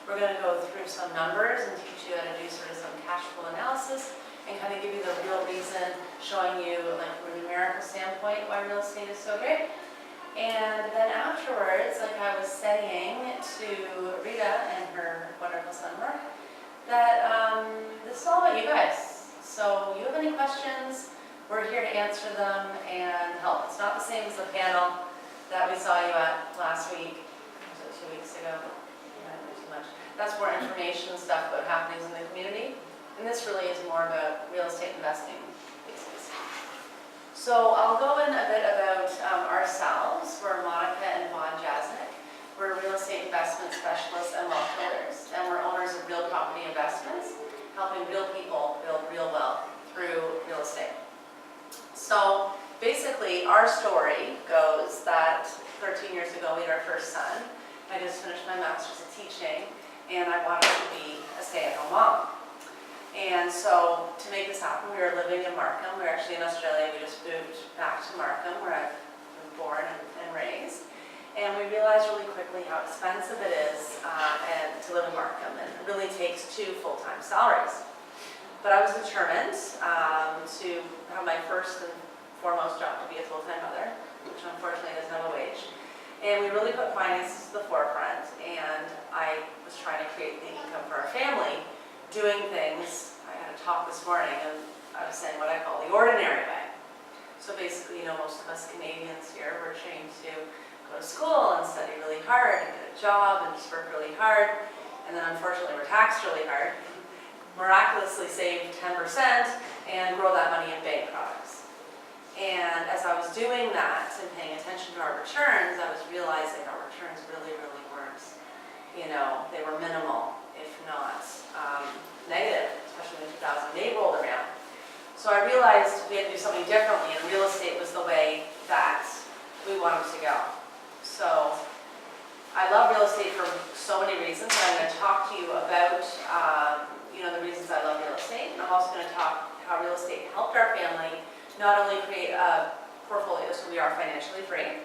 We're going to go through some numbers and teach you how to do sort of some cash flow analysis and kind of give you the real reason, showing you like from a numerical standpoint why real estate is so great. And then afterwards, like I was saying to Rita and her wonderful son Mark, that this is all about you guys. So you have any questions, we're here to answer them and help. It's not the same as the panel that we saw you at last week. Was it 2 weeks ago? Yeah, not too much. That's more information and stuff about happenings in the community. And this really is more about real estate investing basics. So I'll go in a bit about ourselves. We're Monica and Vaughn Jasnik. We're real estate investment specialists and wealth builders. And we're owners of real property investments, helping real people build real wealth through real estate. So basically our story goes that 13 years ago we had our first son. I just finished my master's in teaching and I wanted to be a stay-at-home mom. And so to make this happen, we were living in Markham. We were actually in Australia. We just moved back to Markham, where I've been born and raised. And we realized really quickly how expensive it is and to live in Markham. And it really takes 2 full-time salaries. But I was determined to have my first and foremost job to be a full-time mother, which unfortunately doesn't have a wage. And we really put finances to the forefront. And I was trying to create the income for our family, doing things. I had a talk this morning and I was saying what I call the ordinary way. So basically, you know, most of us Canadians here, we're trained to go to school and study really hard and get a job and just work really hard. And then unfortunately we're taxed really hard. Miraculously save 10% and grow that money in bank products. And as I was doing that and paying attention to our returns, I was realizing our returns really weren't, you know, they were minimal, if not negative, especially when 2008 rolled around. So I realized we had to do something differently, and real estate was the way that we wanted to go. So I love real estate for so many reasons, and I'm going to talk to you about you know, the reasons I love real estate, and I'm also going to talk how real estate helped our family not only create a portfolio so we are financially free,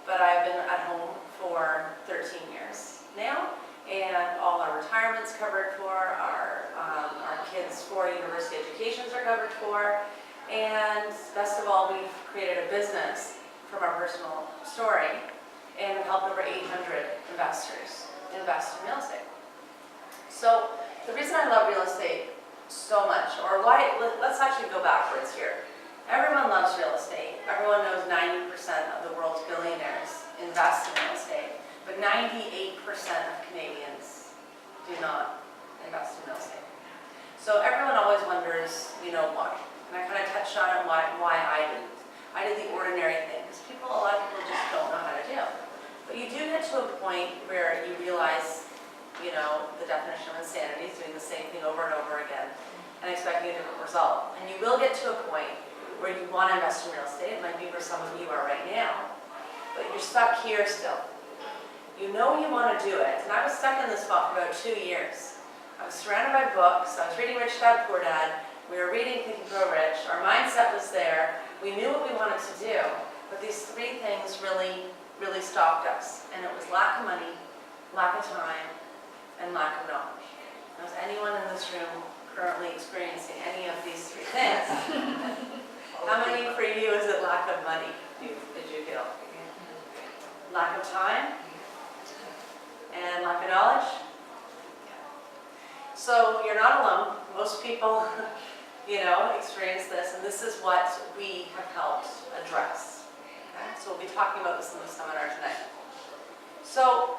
but I've been at home for 13 years now. And all our retirements covered for, our kids' 4 university educations are covered for, and best of all, we've created a business from our personal story and helped over 800 investors invest in real estate. So the reason I love real estate so much, or why, let's actually go backwards here. Everyone loves real estate. Everyone knows 90% of the world's billionaires invest in real estate. But 98% of Canadians do not invest in real estate. So everyone always wonders, you know, why. And I kind of touched on it, why I didn't. I did the ordinary things. A lot of people just don't know how to do. But you do get to a point where you realize, you know, the definition of insanity is doing the same thing over and over again and expecting a different result. And you will get to a point where you want to invest in real estate. It might be where some of you are right now. But you're stuck here still. You know you want to do it, and I was stuck in this spot for about 2 years. I was surrounded by books, I was reading Rich Dad, Poor Dad, we were reading Think and Grow Rich, our mindset was there, we knew what we wanted to do, but these 3 things really stopped us, and it was lack of money, lack of time, and lack of knowledge. Now, is anyone in this room currently experiencing any of these 3 things? How many for you is it lack of money, did you feel? Lack of time? And lack of knowledge? So you're not alone. Most people, you know, experience this, and this is what we have helped address. Okay? So we'll be talking about this in the seminar tonight. So,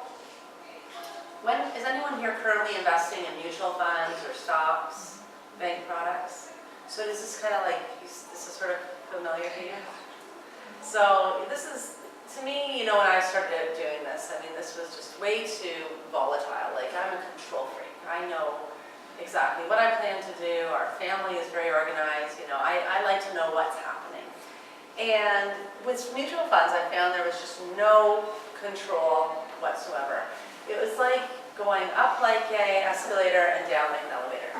is anyone here currently investing in mutual funds or stocks, bank products? So is this kind of like, this is sort of familiar to you? So this is, to me, you know, when I started doing this, I mean, this was just way too volatile. Like, I'm a control freak. I know exactly what I plan to do. Our family is very organized. You know, I like to know what's happening. And with mutual funds, I found there was just no control whatsoever. It was like going up like an escalator and down like an elevator.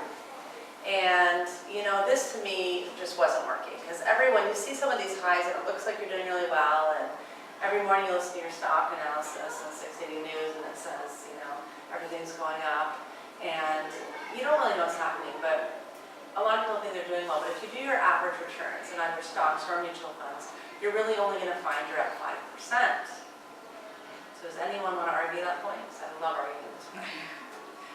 And, you know, this to me just wasn't working. Because when you see some of these highs and it looks like you're doing really well, and every morning you listen to your stock analysis on 680 News and it says, you know, everything everything's going up, and you don't really know what's happening, but a lot of people think they're doing well. But if you do your average returns in either stocks or mutual funds, you're really only going to find you're at 5%. So does anyone want to argue that point? Because I love arguing this point.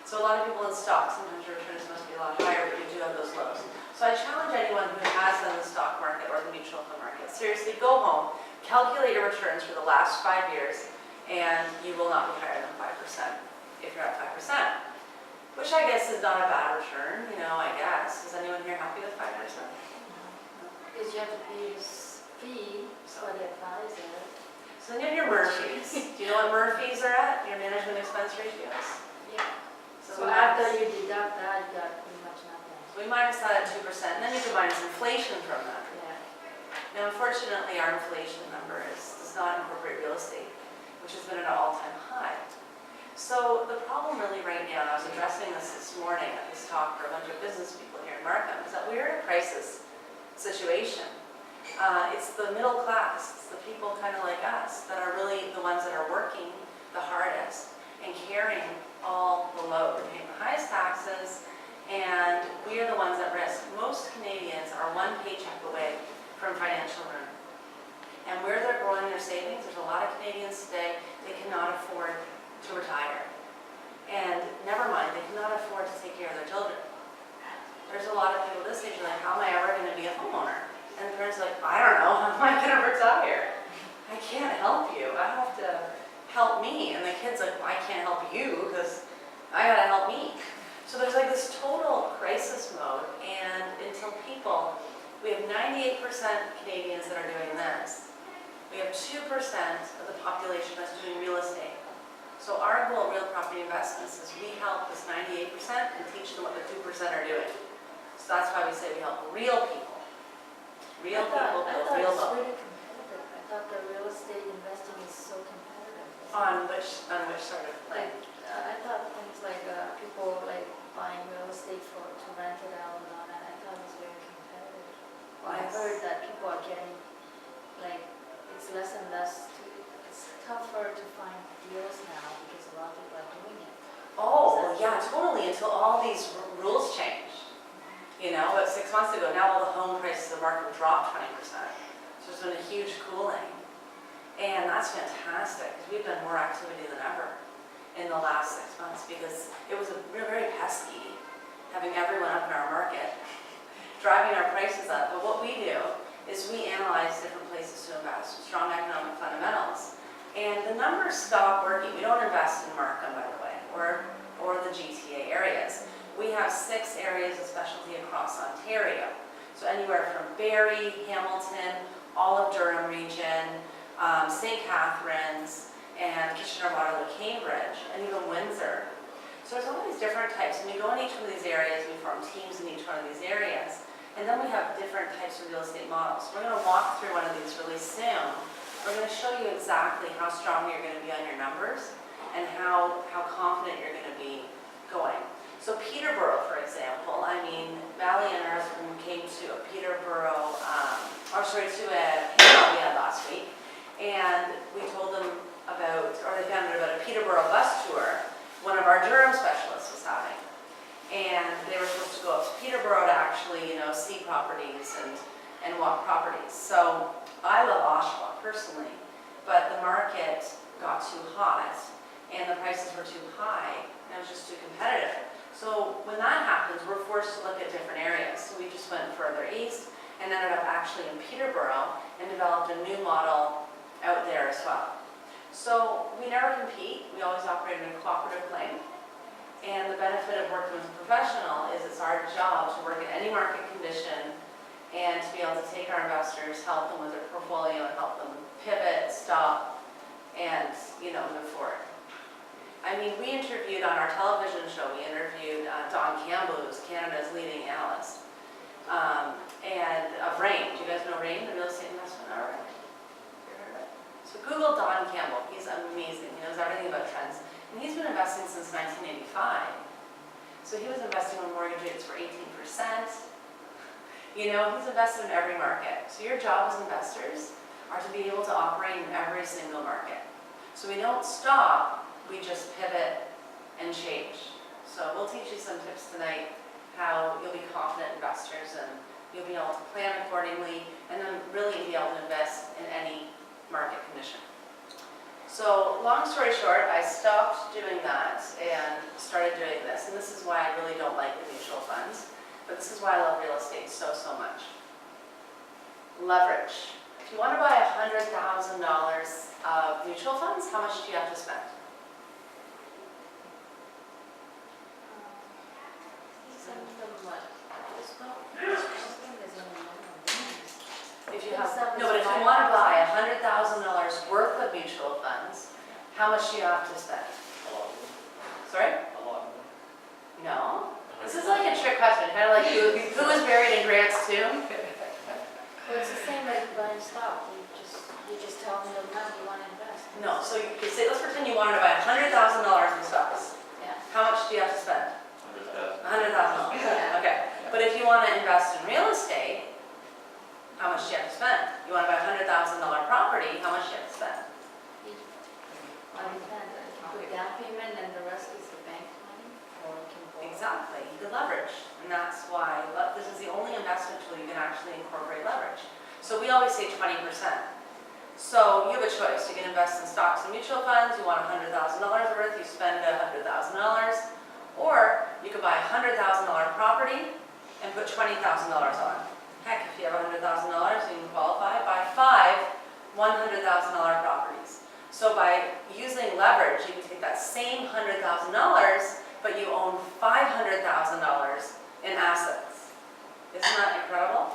So a lot of people in stocks, sometimes your returns must be a lot higher, but you do have those lows. So I challenge anyone who has done the stock market or the mutual fund market, seriously, go home, calculate your returns for the last 5 years, and you will not be higher than 5% if you're at 5%. Which I guess is not a bad return, you know, I guess. Is anyone here happy with 5%? Because you have to pay this fee for the advisor. So then you have your Murphys. Do you know what Murphys are at? Your management expense ratios? Yeah. So So after you deduct that, you got pretty much nothing. we minus that at 2%, and then you can minus inflation from that. Yeah. Now, unfortunately, our inflation number does not incorporate real estate, which has been at an all-time high. So the problem really right now, and I was addressing this morning at this talk for a bunch of business people here in Markham, is that we're in a crisis situation. It's the middle class, it's the people kind of like us that are really the ones that are working the hardest and carrying all the load. We're paying the highest taxes, and we are the ones at risk. Most Canadians are one paycheck away from financial ruin. And where they're growing their savings, there's a lot of Canadians today, they cannot afford to retire. And never mind, they cannot afford to take care of their children. There's a lot of people this age are like, how am I ever going to be a homeowner? And the parents are like, I don't know, how am I going to retire? I can't help you, I have to help me. And the kid's like, well, I can't help you because I got to help me. So there's like this total crisis mode, and until people, we have 98% Canadians that are doing this. We have 2% of the population that's doing real estate. So our goal at Real Property Investments is we help this 98% and teach them what the 2% are doing. So that's why we say we help real people. Real people build real it's wealth. really competitive. I thought the real estate investing is so competitive. On which sort of Like, I thought things like people like buying real estate to rent it out and all that. I thought it was very competitive. Well, I Yes. heard that people are getting, like, it's less and less, it's tougher to find deals now because a lot of people are doing it. Oh, well, yeah, totally, until all these rules changed. You know, about 6 months ago, now all the home prices of the market dropped 20%. So there's been a huge cooling. And that's fantastic, because we've done more activity than ever in the last 6 months, because it was very pesky having everyone up in our market, driving our prices up. But what we do is we analyze different places to invest with strong economic fundamentals. And the numbers stop working. We don't invest in Markham, by the way, or the GTA areas. We have 6 areas of specialty across Ontario. So anywhere from Barrie, Hamilton, all of Durham region, St. Catharines, and Kitchener-Waterloo, Cambridge, and even Windsor. So there's all these different types, and we go in each one of these areas, we form teams in each one of these areas, and then we have different types of real estate models. We're going to walk through one of these really soon. We're going to show you exactly how strong you're going to be on your numbers and how confident you're going to be going. So Peterborough, for example, I mean, Valley and her husband came to a Peterborough, to a panel we had last week, and we told them about, or they found out about a Peterborough bus tour one of our Durham specialists was having. And they were supposed to go up to Peterborough to actually, you know, see properties and walk properties. So I love Oshawa personally, but the market got too hot and the prices were too high and it was just too competitive. So when that happens, we're forced to look at different areas. So we just went further east and ended up actually in Peterborough and developed a new model out there as well. So we never compete, we always operate in a cooperative claim. And the benefit of working with a professional is it's our job to work in any market condition and to be able to take our investors, help them with their portfolio, and help them pivot, stop, and, you know, move forward. I mean, we interviewed on our television show, we interviewed Don Campbell, who's Canada's leading analyst, and of RAIN. Do you guys know RAIN, the real estate investment network? You heard of it? So Google Don Campbell, he's amazing, he knows everything about trends. And he's been investing since 1985. So he was investing when mortgage rates were 18%. You know, he's invested in every market. So your job as investors are to be able to operate in every single market. So we don't stop, we just pivot and change. So we'll teach you some tips tonight, how you'll be confident investors and you'll be able to plan accordingly and then really be able to invest in any market condition. So long story short, I stopped doing that and started doing this. And this is why I really don't like the mutual funds. But this is why I love real estate so much. Leverage. If you want to buy $100,000 of mutual funds, how much do you have to spend? Some of them what? If you have, no, but if you want to buy $100,000 worth of mutual funds, how much do you have to spend? A lot more. Sorry? A lot more. No. This is like a trick question, kind of like who is buried in Grant's tomb? Well, it's the same like buying stock. You just tell them the amount you want to invest. No, so you could say, let's pretend you wanted to buy $100,000 in stocks. Yeah. How much do you have to spend? 100,000. $100,000. Yeah. Okay. But if you want to invest in real estate, how much do you have to spend? You want to buy a $100,000 property, how much do you have to spend? Well, it depends. You can put down payment and the rest is the bank money, or you can borrow. Exactly. You could leverage. And that's why this is the only investment tool you can actually incorporate leverage. So we always say 20%. So you have a choice. You can invest in stocks and mutual funds. You want $100,000 worth, you spend $100,000. Or you could buy a $100,000 property and put $20,000 on. Heck, if you have $100,000, you can qualify. Buy 5 $100,000 properties. So by using leverage, you can take that same $100,000, but you own $500,000 in assets. Isn't that incredible?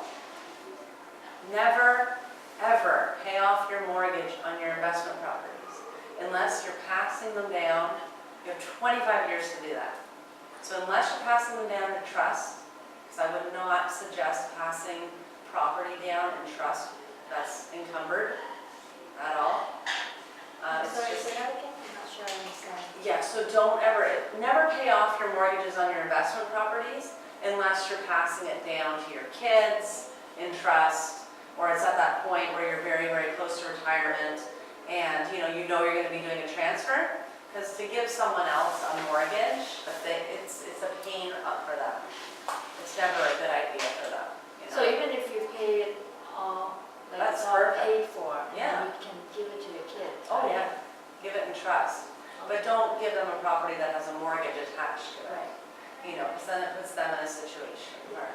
Never, ever pay off your mortgage on your investment properties unless you're passing them down. You have 25 years to do that. So unless you're passing them down to trust, because I would not suggest passing property down in trust that's encumbered at all. It's Sorry, just- say that again? I'm not sure I understand. Yeah, so don't ever, never pay off your mortgages on your investment properties unless you're passing it down to your kids in trust, or it's at that point where you're very, very close to retirement and you know you're going to be doing a transfer. Because to give someone else a mortgage, it's a pain for them. It's never a good idea for them. You know? So even if you pay it all, like That's it's all perfect. paid for, Yeah. and you can give it to your kids. Oh right? yeah, give it in trust. But don't give them a property that has a mortgage attached to it. Right. You know, because then it puts them in a situation where,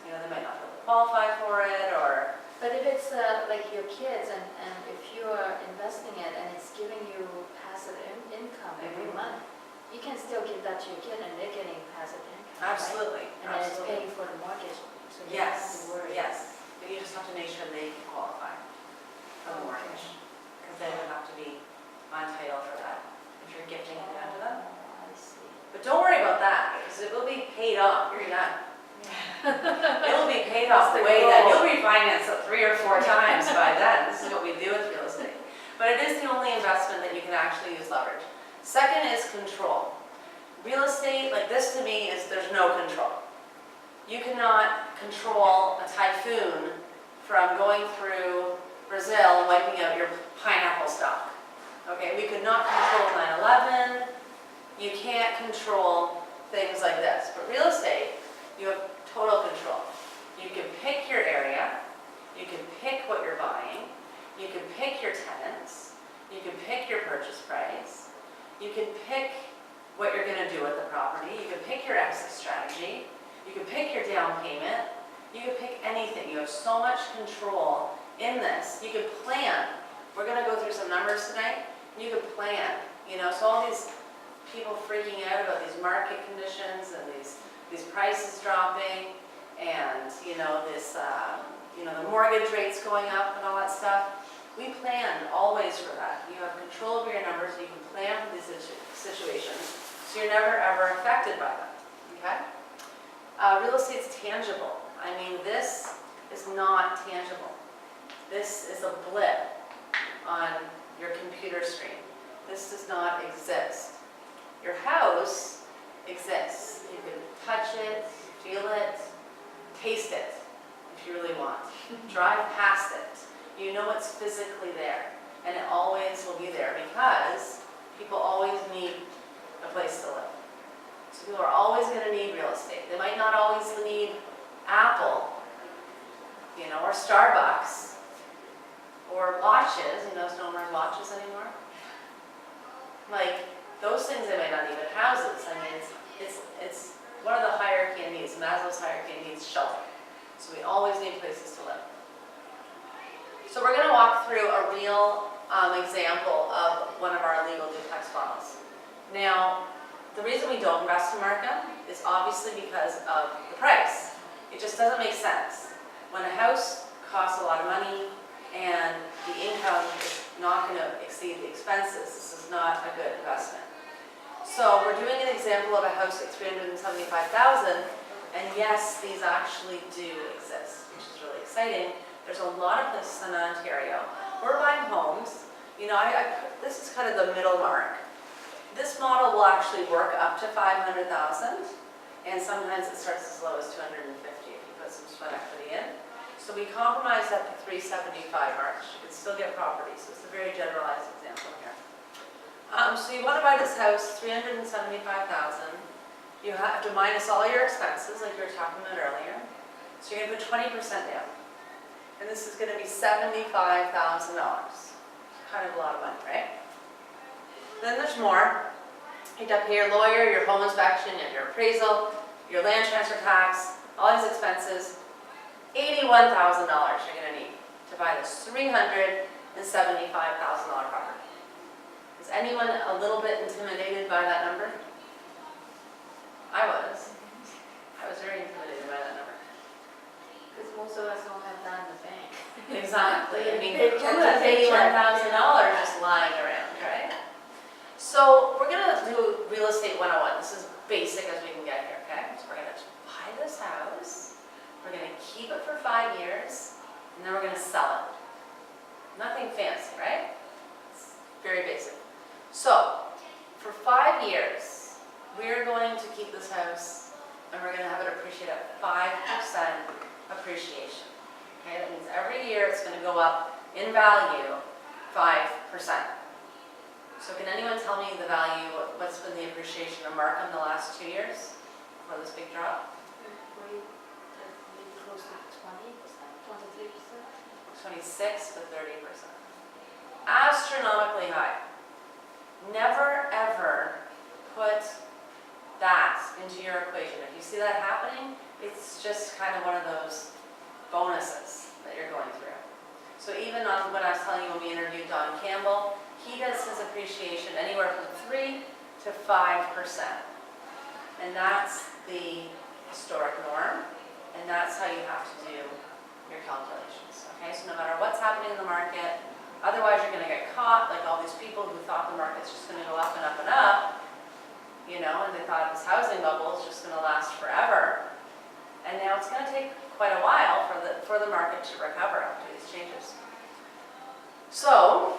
you know, they might not be able to qualify for it or, But if it's like your kids and if you are investing it and it's giving you passive income every Mhm. month, you can still give that to your kid and they're getting passive income. right? absolutely, And then it's absolutely. paying for the mortgage, so you don't have Yes, to worry. yes. But you just have to make sure they can qualify for the Oh, okay. mortgage. Because they would have to be on title for that if you're gifting it down to them. Oh, I see. But don't worry about that because it will be paid off. You're done. It'll be paid off That's the way then. goal. You'll refinance it 3 or 4 times by then. This is what we do with real estate. But it is the only investment that you can actually use leverage. Second is control. Real estate, like this to me, is there's no control. You cannot control a typhoon from going through Brazil and wiping out your pineapple stock. Okay, we could not control 9/11. You can't control things like this. But real estate, you have total control. You can pick your area, you can pick what you're buying, you can pick your tenants, you can pick your purchase price, you can pick what you're going to do with the property, you can pick your exit strategy, you can pick your down payment, you can pick anything. You have so much control in this. You can plan. We're going to go through some numbers tonight. You can plan, you know, so all these people freaking out about these market conditions and these prices dropping and, you know, this, you know, the mortgage rates going up and all that stuff. We plan always for that. You have control over your numbers, you can plan for these situations, so you're never ever affected by them, okay? Real estate's tangible. I mean, this is not tangible. This is a blip on your computer screen. This does not exist. Your house exists. You can touch it, feel it, taste it if you really want. Drive past it. You know it's physically there, and it always will be there because people always need a place to live. So people are always going to need real estate. They might not always need Apple, you know, or Starbucks, or watches. You know, no one wears watches anymore. Like, those things they might not need, but houses, I mean, it's one of the hierarchy of needs. Maslow's hierarchy of needs, shelter. So we always need places to live. So we're going to walk through a real example of one of our legal duplex models. Now, the reason we don't invest in America is obviously because of the price. It just doesn't make sense. When a house costs a lot of money and the income is not going to exceed the expenses, this is not a good investment. So we're doing an example of a house at $375,000, and yes, these actually do exist, which is really exciting. There's a lot of places in Ontario. We're buying homes. You know, this is kind of the middle mark. This model will actually work up to $500,000, and sometimes it starts as low as $250,000 if you put some sweat equity in. So we compromise at the $375,000 mark. You can still get property, so it's a very generalized example here. So you want to buy this house, $375,000. You have to minus all your expenses, like we were talking about earlier. So you're going to put 20% down. And this is going to be $75,000. Kind of a lot of money, right? Then there's more. You have to pay your lawyer, your home inspection, your appraisal, your land transfer tax, all these expenses. $81,000 you're going to need to buy this $375,000 property. Is anyone a little bit intimidated by that number? I was. I was very intimidated by that number. Because most of us don't have that in the bank. Exactly. I mean, who has $81,000 just lying around, right? So we're going to do real estate 101. This is basic as we can get here, okay? So we're going to buy this house. We're going to keep it for 5 years, and then we're going to sell it. Nothing fancy, right? It's very basic. So, for 5 years, we're going to keep this house, and we're going to have it appreciate at 5% appreciation. Okay, that means every year it's going to go up in value 5%. So can anyone tell me the value, what's been the appreciation of Markham the last 2 years for this big drop? Maybe close to 20%, 23%. 26 to 30%. Astronomically high. Never ever put that into your equation. If you see that happening, it's just kind of one of those bonuses that you're going through. So even on what I was telling you when we interviewed Don Campbell, he does his appreciation anywhere from 3 to 5%. And that's the historic norm, and that's how you have to do your calculations. Okay, so no matter what's happening in the market, otherwise you're going to get caught like all these people who thought the market's just going to go up and up and up, you know, and they thought this housing bubble is just going to last forever. And now it's going to take quite a while for the market to recover after these changes. So,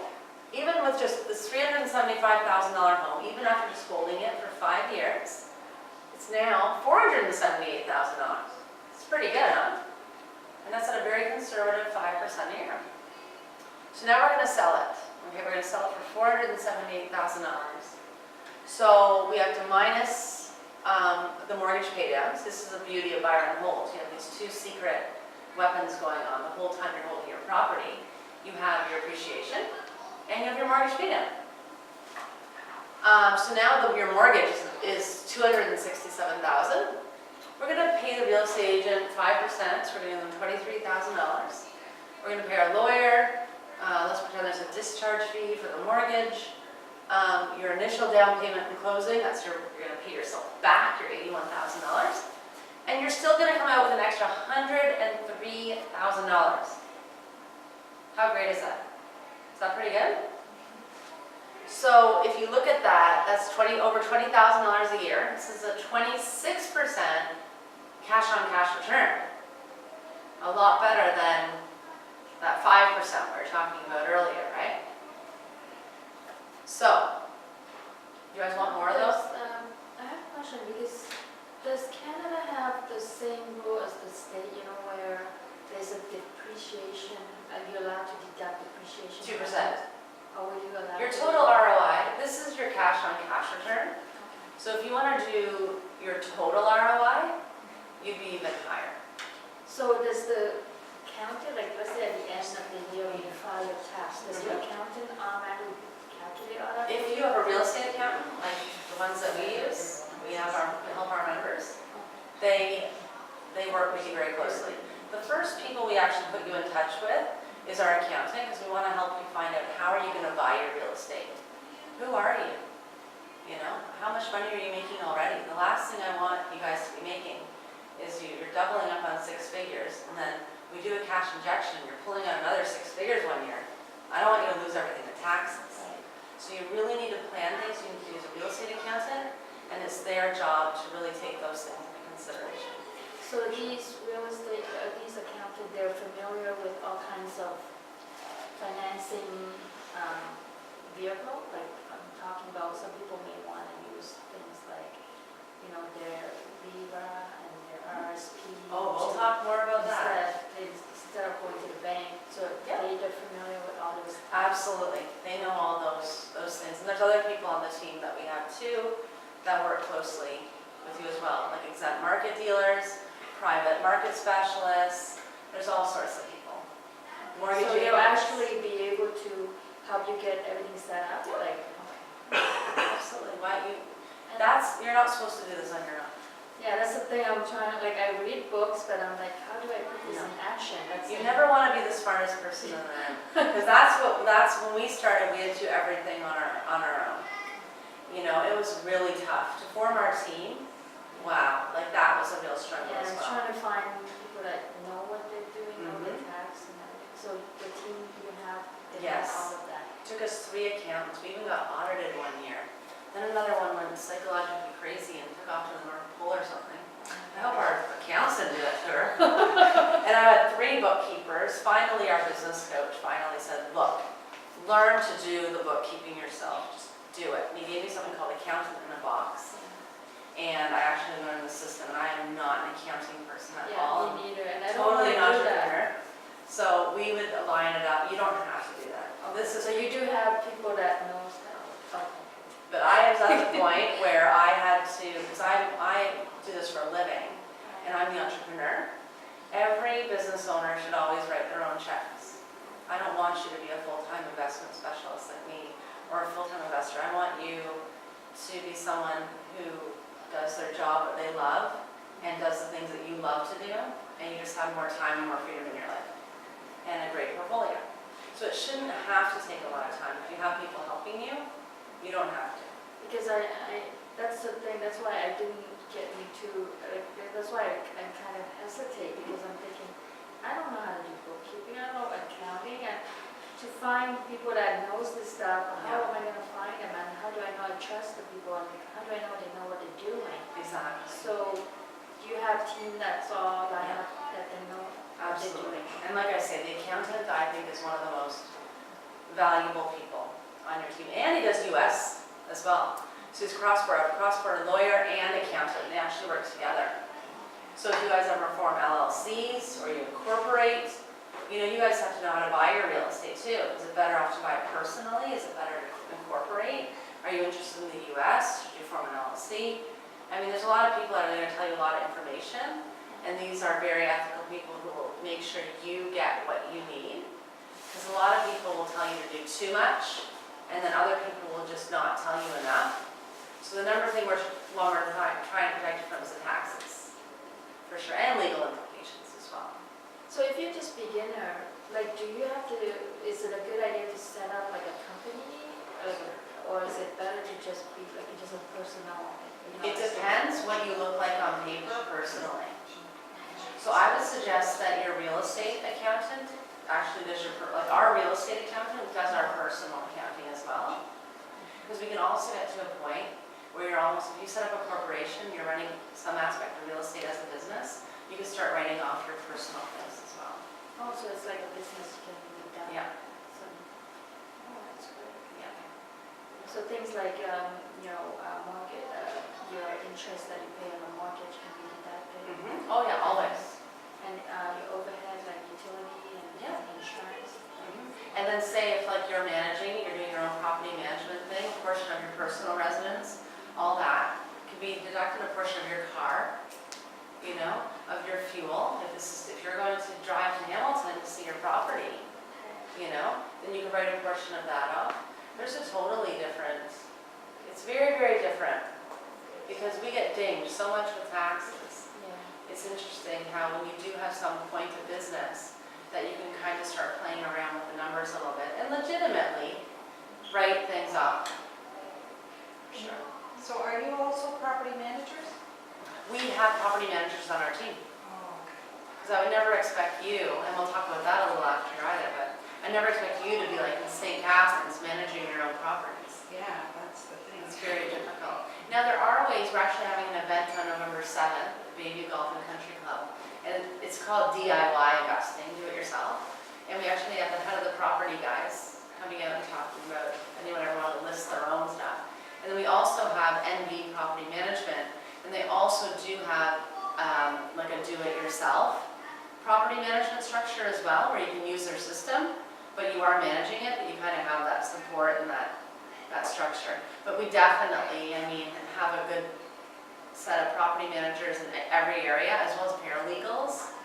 even with just this $375,000 home, even after just holding it for 5 years, it's now $478,000. It's pretty good, huh? And that's at a very conservative 5% a year. So now we're going to sell it. Okay, we're going to sell it for $478,000. So we have to minus the mortgage paydowns. This is the beauty of buy and hold. You have these two secret weapons going on the whole time you're holding your property. You have your appreciation and you have your mortgage paydown. So now your mortgage is $267,000. We're going to pay the real estate agent 5%, so we're going to give them $23,000. We're going to pay our lawyer. Let's pretend there's a discharge fee for the mortgage. Your initial down payment in closing, that's you're going to pay yourself back your $81,000. And you're still going to come out with an extra $103,000. How great is that? Is that pretty good? So if you look at that, that's over $20,000 a year. This is a 26% cash-on-cash return. A lot better than that 5% we were talking about earlier, right? So, you guys want more of those? I have a question because does Canada have the same rule as the state, you know, where there's a depreciation, are you allowed to deduct depreciation? 2%. Or will you allow? Your total ROI, this is your cash-on-cash return. So if you want to do your total ROI, you'd be even higher. So does the accountant, like let's say at the end of the year when you file your tax, does your accountant automatically calculate all that? If you have a real estate accountant, like the ones that we use, we help our members, they work with you very closely. The first people we actually put you in touch with is our accountant, because we want to help you find out how are you going to buy your real estate. Who are you? You know, how much money are you making already? The last thing I want you guys to be making is you're doubling up on 6 figures, and then we do a cash injection, you're pulling out another 6 figures one year. I don't want you to lose everything to taxes. So you really need to plan things. You need to use a real estate accountant, and it's their job to really take those things into consideration. So these real estate, these accountants, they're familiar with all kinds of financing vehicle, like I'm talking about, some people may want to use things like, you know, their Viva and their RSP. Oh, we'll talk more about that. Instead of going to the bank, so Yep. they're familiar with all those. Absolutely. They know all those things. And there's other people on the team that we have too that work closely with you as well, like exempt market dealers, private market specialists. There's all sorts of people. Mortgage So they'll agents. actually be able to help you get everything set up, like, Absolutely. and You're not supposed to do this on your own. yeah, that's the thing I'm trying, like, I read books, but I'm like, how do I put this in action? You never want to be the smartest person in the room, because that's when we started. We had to do everything on our own. You know, it was really tough to form our team. Wow, like that was a real struggle Yeah, as I'm well. trying to find people that know what they're doing, know their Mhm. tax and everything. So the team you have, they Yes. have all of that. Took us 3 accountants. We even got audited one year. Then another one went psychologically crazy and took off to the North Pole or something. I hope our accounts didn't do that to her. And I had 3 bookkeepers. Finally, our business coach finally said, look, learn to do the bookkeeping yourself. Just do it. And he gave me something called Accountant in a Box. And I actually learned the system, and I am not an accounting person at all. Yeah, me neither, and I don't want Totally to an do that. entrepreneur. So we would line it up. You don't have to do that. This is So you do have people that knows that. Okay. But I was at the point where I had to, because I do this for a living, and I'm the entrepreneur. Every business owner should always write their own checks. I don't want you to be a full-time investment specialist like me, or a full-time investor. I want you to be someone who does their job that they love, and does the things that you love to do, and you just have more time and more freedom in your life, and a great portfolio. So it shouldn't have to take a lot of time. If you have people helping you, you don't have to. Because that's the thing, that's why I didn't get me to, that's why I kind of hesitate, because I'm thinking, I don't know how to do bookkeeping, I don't know accounting, and to find people that knows this stuff, how am I going to find them, and how do I know I trust the people, and how do I know they know what they're doing? Exactly. So you have team that's all lined up that they know what they're Absolutely. doing. And like I say, the accountant, I think, is one of the most valuable people on your team. And he does US as well. So he's cross-border lawyer and accountant. They actually work together. So if you guys ever form LLCs or you incorporate, you know, you guys have to know how to buy your real estate too. Is it better off to buy it personally? Is it better to incorporate? Are you interested in the US? Should you form an LLC? I mean, there's a lot of people that are going to tell you a lot of information, and these are very ethical people who will make sure you get what you need. Because a lot of people will tell you to do too much, and then other people will just not tell you enough. So the number thing we're trying to protect you from is the taxes, for sure, and legal implications as well. So if you're just beginner, like, do you have to, is it a good idea to set up like a company, or is it better to just be like just a personal? It depends what you look like on paper personally. So I would suggest that your real estate accountant actually does like our real estate accountant does our personal accounting as well. Because we can also get to a point where you're almost, if you set up a corporation, you're running some aspect of real estate as a business, you can start writing off your personal things as well. Oh, so it's like a business can be done. Yeah. So, oh, that's great. Yeah. So things like, mortgage, your interest that you pay on a mortgage can be deducted. Oh yeah, always. And your overhead, like utility and Yeah. insurance. And then say if like you're managing, you're doing your own property management thing, a portion of your personal residence, all that, deducted a portion of your car, you know, of your fuel. If you're going to drive to Hamilton to see your property, you know, then you can write a portion of that off. There's a totally different, it's very, very different because we get dinged so much with taxes. Yeah. It's interesting how when you do have some point of business that you can kind of start playing around with the numbers a little bit and legitimately write things off. Sure. So are you also property managers? We have property managers on our team. Oh, Because I would never expect you, and we'll talk about that a little after you're either, but I never expect you to be like in St. Catharines managing your own properties. yeah, that's the thing. It's very difficult. Now there are ways, we're actually having an event on November 7th at the Bayview Golf and Country Club. And it's called DIY investing, do it yourself. And we actually have the head of the property guys coming out and talking about anyone ever want to list their own stuff. And then we also have NV Property Management, and they also do have like a do-it-yourself property management structure as well, where you can use their system, but you are managing it, but you kind of have that support and that structure. But we definitely, I mean, have a good set of property managers in every area, as well as paralegals,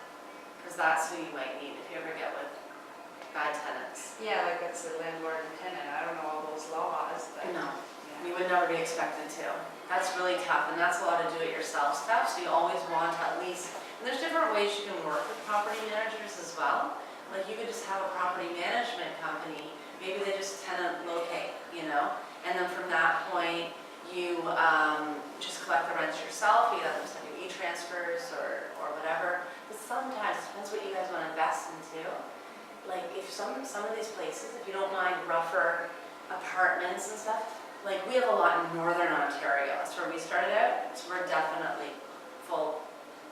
because that's who you might need if you ever get with bad tenants. Yeah, like that's the landlord and tenant. I don't know all those laws, but. No, Yeah. you would never be expected to. That's really tough, and that's a lot of do-it-yourself stuff, so you always want to at least, and there's different ways you can work with property managers as well. Like you could just have a property management company, maybe they just tenant locate, you know, and then from that point, you just collect the rents yourself, you let them send you e-transfers or whatever. But sometimes, it depends what you guys want to invest into. Like if some of these places, if you don't mind rougher apartments and stuff, like we have a lot in Northern Ontario, that's where we started out, so we're definitely full,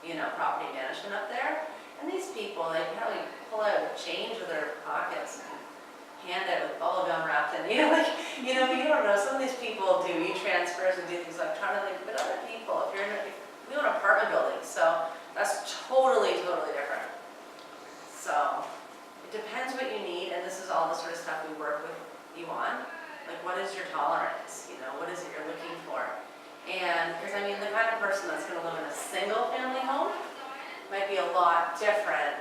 you know, property management up there. And these people, they probably pull out change with their pockets and hand it with bubble gum wrapped in it. Like, you know, you don't know, some of these people do e-transfers and do things electronically, but other people, we own apartment buildings, so that's totally, totally different. So, it depends what you need, and this is all the sort of stuff we work with you on. Like, what is your tolerance? You know, what is it you're looking for? And, because I mean, the kind of person that's going to live in a single family home might be a lot different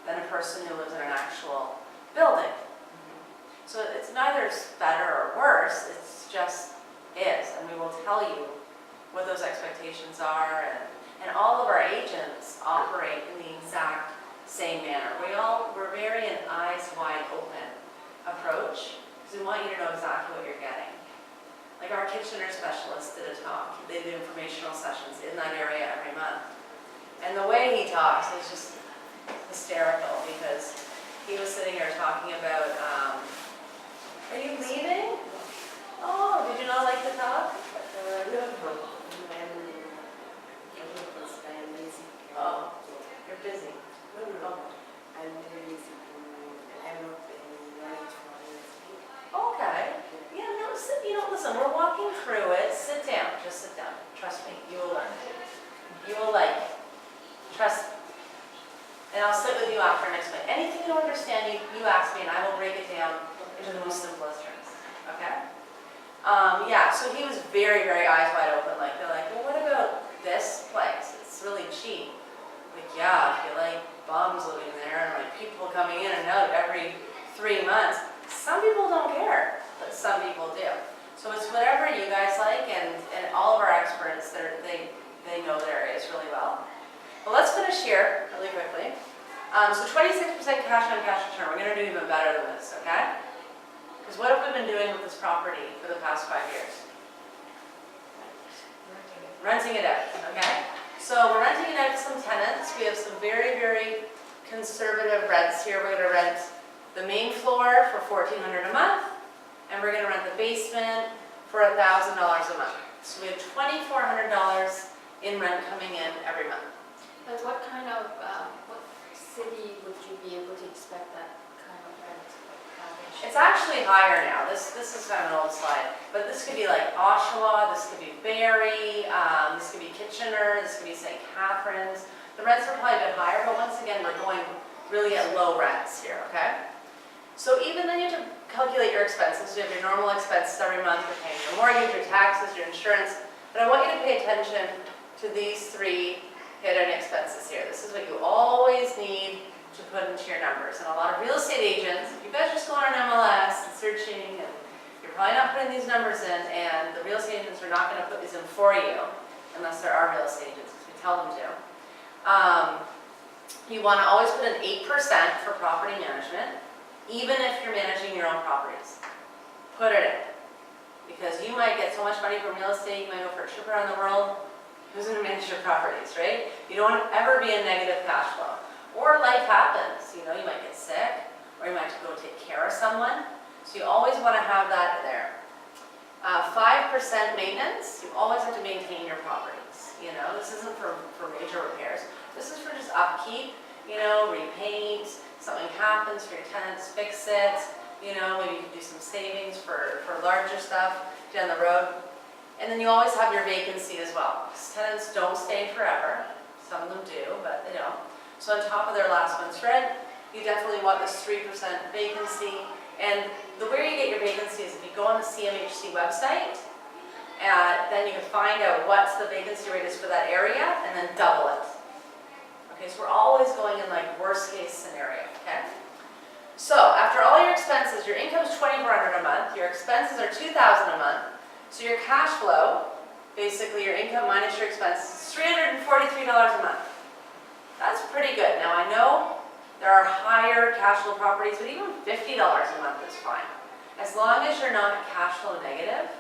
than a person who lives in an actual building. So it's neither better or worse, it's just is, and we will tell you what those expectations are, and all of our agents operate in the exact same manner. We're very an eyes wide open approach, because we want you to know exactly what you're getting. Like our Kitchener specialist did a talk, they do informational sessions in that area every month. And the way he talks is just hysterical, because he was sitting here talking about, are you leaving? Oh, did you not like the talk? Oh, you're busy. Oh. Okay. Yeah, no, you know, listen, we're walking through it. Sit down, just sit down. Trust me, you will learn. You will like it. Trust me. And I'll sit with you after next week. Anything you don't understand, you ask me and I will break it down into the most simplest terms. Okay? Yeah, so he was very, very eyes wide open. Like, they're like, well, what about this place? It's really cheap. Like, yeah, if you like bums living there and like people coming in and out every 3 months. Some people don't care, but some people do. So it's whatever you guys like, and all of our experts, they know their areas really well. But let's finish here really quickly. So 26% cash on cash return. We're going to do even better than this, okay? Because what have we been doing with this property for the past 5 years? Renting it out, okay? So we're renting it out to some tenants. We have some very, very conservative rents here. We're going to rent the main floor for $1,400 a month, and we're going to rent the basement for $1,000 a month. So we have $2,400 in rent coming in every month. But what kind of, what city would you be able to expect that kind of rent average? It's actually higher now. This is kind of an old slide, but this could be like Oshawa, this could be Barrie, this could be Kitchener, this could be St. Catharines. The rents are probably a bit higher, but once again, we're going really at low rents here, okay? So even then you have to calculate your expenses. You have your normal expenses every month. You're paying your mortgage, your taxes, your insurance. But I want you to pay attention to these three hidden expenses here. This is what you always need to put into your numbers. And a lot of real estate agents, if you guys just go on MLS and searching, and you're probably not putting these numbers in, and the real estate agents are not going to put these in for you, unless there are real estate agents, because we tell them to. You want to always put in 8% for property management, even if you're managing your own properties. Put it in. Because you might get so much money from real estate, you might go for a trip around the world. Who's going to manage your properties, right? You don't want to ever be in negative cash flow. Or life happens, you know, you might get sick, or you might have to go take care of someone. So you always want to have that there. 5% maintenance, you always have to maintain your properties. You know, this isn't for major repairs. This is for just upkeep, you know, repaint, something happens for your tenants, fix it. You know, maybe you can do some savings for larger stuff down the road. And then you always have your vacancy as well. Tenants don't stay forever. Some of them do, but they don't. So on top of their last month's rent, you definitely want this 3% vacancy. And the way you get your vacancy is if you go on the CMHC website, then you can find out what's the vacancy rate is for that area, and then double it. Okay, so we're always going in like worst case scenario, okay? So after all your expenses, your income is $2,400 a month, your expenses are $2,000 a month, so your cash flow, basically your income minus your expenses, is $343 a month. That's pretty good. Now I know there are higher cash flow properties, but even $50 a month is fine. As long as you're not cash flow negative,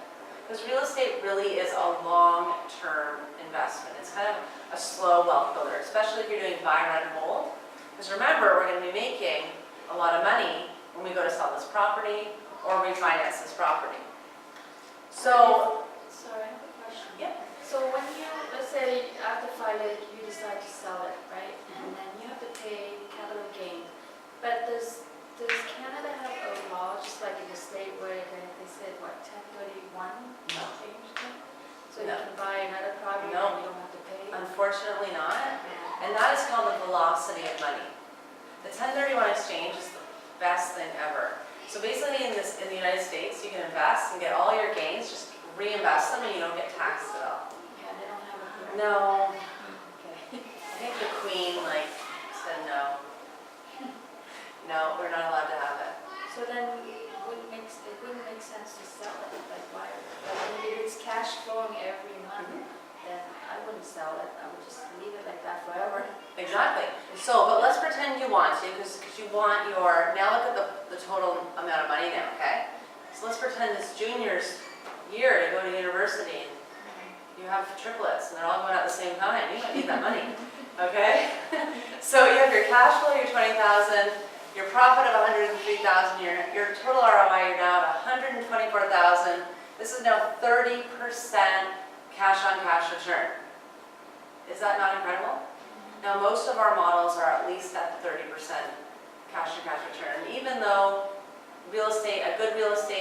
because real estate really is a long-term investment. It's kind of a slow wealth builder, especially if you're doing buy, rent, hold. Because remember, we're going to be making a lot of money when we go to sell this property or refinance this property. So, Sorry, I have a question. yeah. So when you, let's say after 5 years, you decide to sell it, right? And then you have to pay capital gain. But does Canada have a law, just like in the state where they said, what, 1031 No. changed it? So No. you can buy another property No. and you don't have to pay? Unfortunately not. And that is called the velocity of money. The 1031 exchange is the best thing ever. So basically in the United States, you can invest and get all your gains, just reinvest them and you don't get taxed at all. Yeah, they don't have it here. No, Okay. I think the Queen said no. No, we're not allowed to have it. So then it wouldn't make sense to sell it, like why? But I mean, if it's cash flowing every month, then I wouldn't sell it. I would just leave it like that forever. Exactly. So, but let's pretend you want to, because you want your, now look at the total amount of money now, okay? So let's pretend it's junior's year to go to university, and you have triplets, and they're all going out at the same time. You might need that money, okay? So you have your cash flow, your $20,000, your profit of $103,000, your total ROI, you're now at $124,000. This is now 30% cash-on-cash return. Is that not incredible? Now, most of our models are at least at 30% cash-on-cash return. Even though a good real estate